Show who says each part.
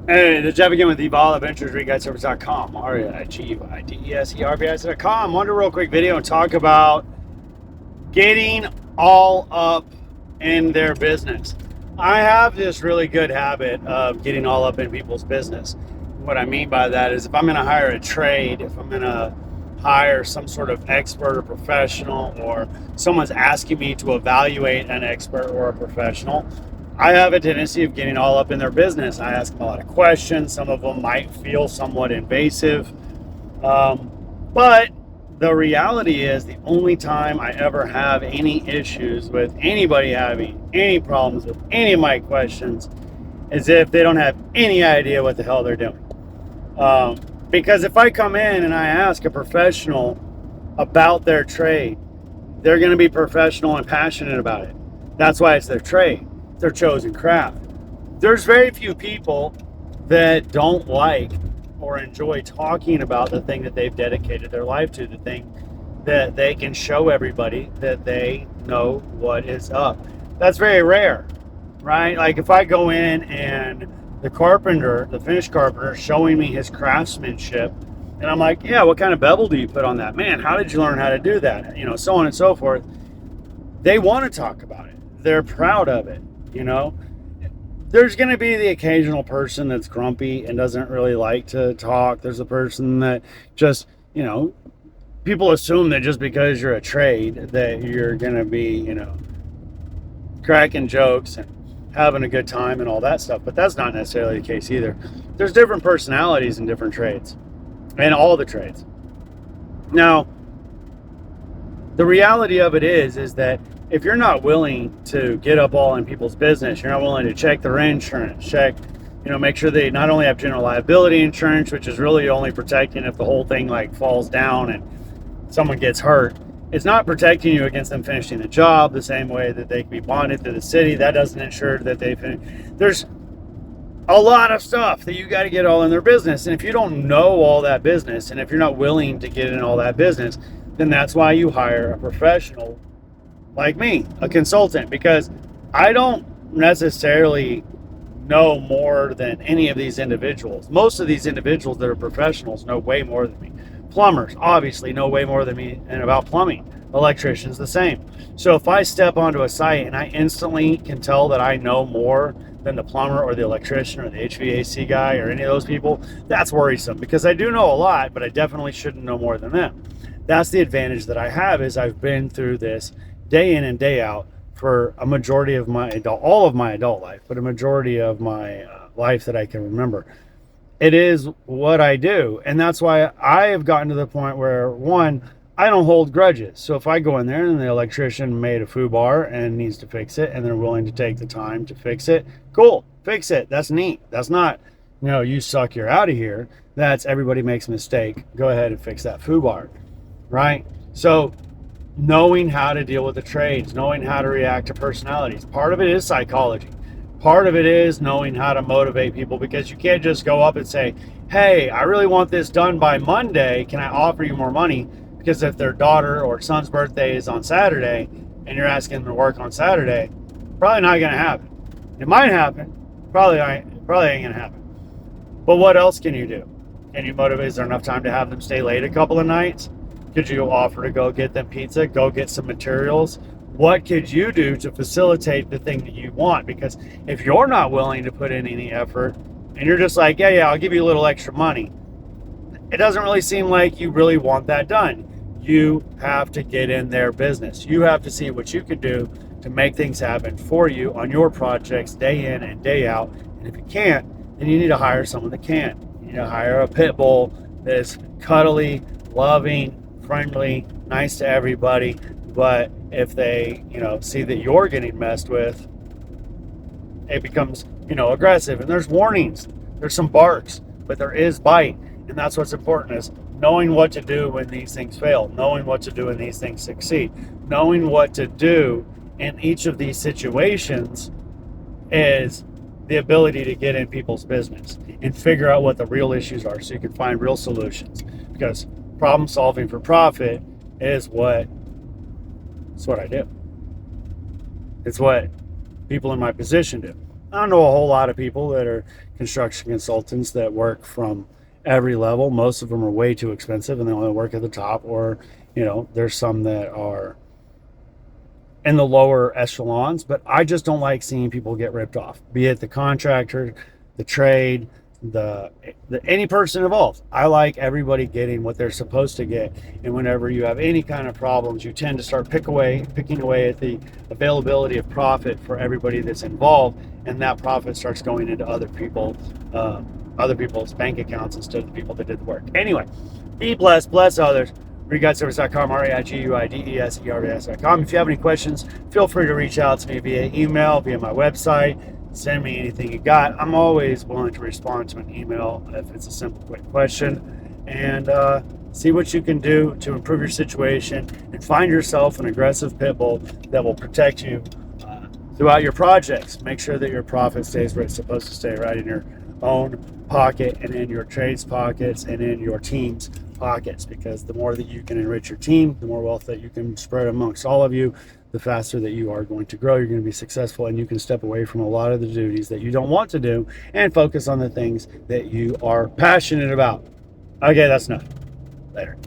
Speaker 1: Hey, this is Jeff again with evolveventuresreguideservice.com, REIGVIDESERVIS.com. Want to do a real quick video and talk about getting all up in their business. I have this really good habit of getting all up in people's business. What I mean by that is if I'm going to hire a trade, if I'm going to hire some sort of expert or professional, or someone's asking me to evaluate an expert or a professional, I have a tendency of getting all up in their business. I ask them a lot of questions. Some of them might feel somewhat invasive. But the reality is, the only time I ever have any issues with anybody having any problems with any of my questions is if they don't have any idea what the hell they're doing. Because if I come in and I ask a professional about their trade, they're going to be professional and passionate about it. That's why it's their trade, their chosen craft. There's very few people that don't like or enjoy talking about the thing that they've dedicated their life to, the thing that they can show everybody that they know what is up. That's very rare, right? Like if I go in and the carpenter, the finished carpenter, showing me his craftsmanship, and I'm like, yeah, what kind of bevel do you put on that? Man, how did you learn how to do that? You know, so on and so forth. They want to talk about it. They're proud of it, you know? There's going to be the occasional person that's grumpy and doesn't really like to talk. There's a person that just, you know, people assume that just because you're a trade that you're going to be, you know, cracking jokes and having a good time and all that stuff. But that's not necessarily the case either. There's different personalities in different trades and all the trades. Now, the reality of it is that if you're not willing to get up all in people's business, you're not willing to check their insurance, make sure they not only have general liability insurance, which is really only protecting if the whole thing like falls down and someone gets hurt. It's not protecting you against them finishing the job the same way that they can be bonded to the city. That doesn't ensure that they finish. There's a lot of stuff that you got to get all in their business. And if you don't know all that business, and if you're not willing to get in all that business, then that's why you hire a professional like me, a consultant, because I don't necessarily know more than any of these individuals. Most of these individuals that are professionals know way more than me. Plumbers obviously know way more than me and about plumbing. Electricians the same. So if I step onto a site and I instantly can tell that I know more than the plumber or the electrician or the HVAC guy or any of those people, that's worrisome, because I do know a lot, but I definitely shouldn't know more than them. That's the advantage that I have, is I've been through this day in and day out for a majority of all of my adult life, but a majority of my life that I can remember. It is what I do. And that's why I have gotten to the point where, one, I don't hold grudges. So if I go in there and the electrician made a foobar and needs to fix it and they're willing to take the time to fix it, cool, fix it. That's neat. That's not, you suck, you're out of here. That's everybody makes a mistake. Go ahead and fix that foobar, right? So knowing how to deal with the trades, knowing how to react to personalities. Part of it is psychology. Part of it is knowing how to motivate people, because you can't just go up and say, hey, I really want this done by Monday. Can I offer you more money? Because if their daughter or son's birthday is on Saturday and you're asking them to work on Saturday, probably not going to happen. It might happen. Probably ain't going to happen. But what else can you do? Can you motivate? Is there enough time to have them stay late a couple of nights? Could you offer to go get them pizza, go get some materials? What could you do to facilitate the thing that you want? Because if you're not willing to put in any effort and you're just like, yeah, I'll give you a little extra money, it doesn't really seem like you really want that done. You have to get in their business. You have to see what you can do to make things happen for you on your projects day in and day out. And if you can't, then you need to hire someone that can. You need to hire a pit bull that is cuddly, loving, friendly, nice to everybody. But if they, see that you're getting messed with, it becomes, aggressive. And there's warnings. There's some barks, but there is bite. And that's what's important, is knowing what to do when these things fail, knowing what to do when these things succeed, knowing what to do in each of these situations is the ability to get in people's business and figure out what the real issues are so you can find real solutions. Because problem solving for profit is what I do. It's what people in my position do. I don't know a whole lot of people that are construction consultants that work from every level. Most of them are way too expensive and they only work at the top, or there's some that are in the lower echelons. But I just don't like seeing people get ripped off, be it the contractor, the trade, the any person involved. I like everybody getting what they're supposed to get. And whenever you have any kind of problems, you tend to start picking away at the availability of profit for everybody that's involved, and that profit starts going into other people's bank accounts instead of the people that did the work. Anyway, be blessed, bless others. ReGuideService.com, ReIGUIDESERVICE.com. If you have any questions, feel free to reach out to me via email, via my website. Send me anything you got. I'm always willing to respond to an email if it's a simple, quick question. And see what you can do to improve your situation and find yourself an aggressive pit bull that will protect you throughout your projects. Make sure that your profit stays where it's supposed to stay, right in your own pocket and in your trade's pockets and in your team's pockets, because the more that you can enrich your team, the more wealth that you can spread amongst all of you, the faster that you are going to grow. You're going to be successful, and you can step away from a lot of the duties that you don't want to do and focus on the things that you are passionate about. Okay, that's enough. Later.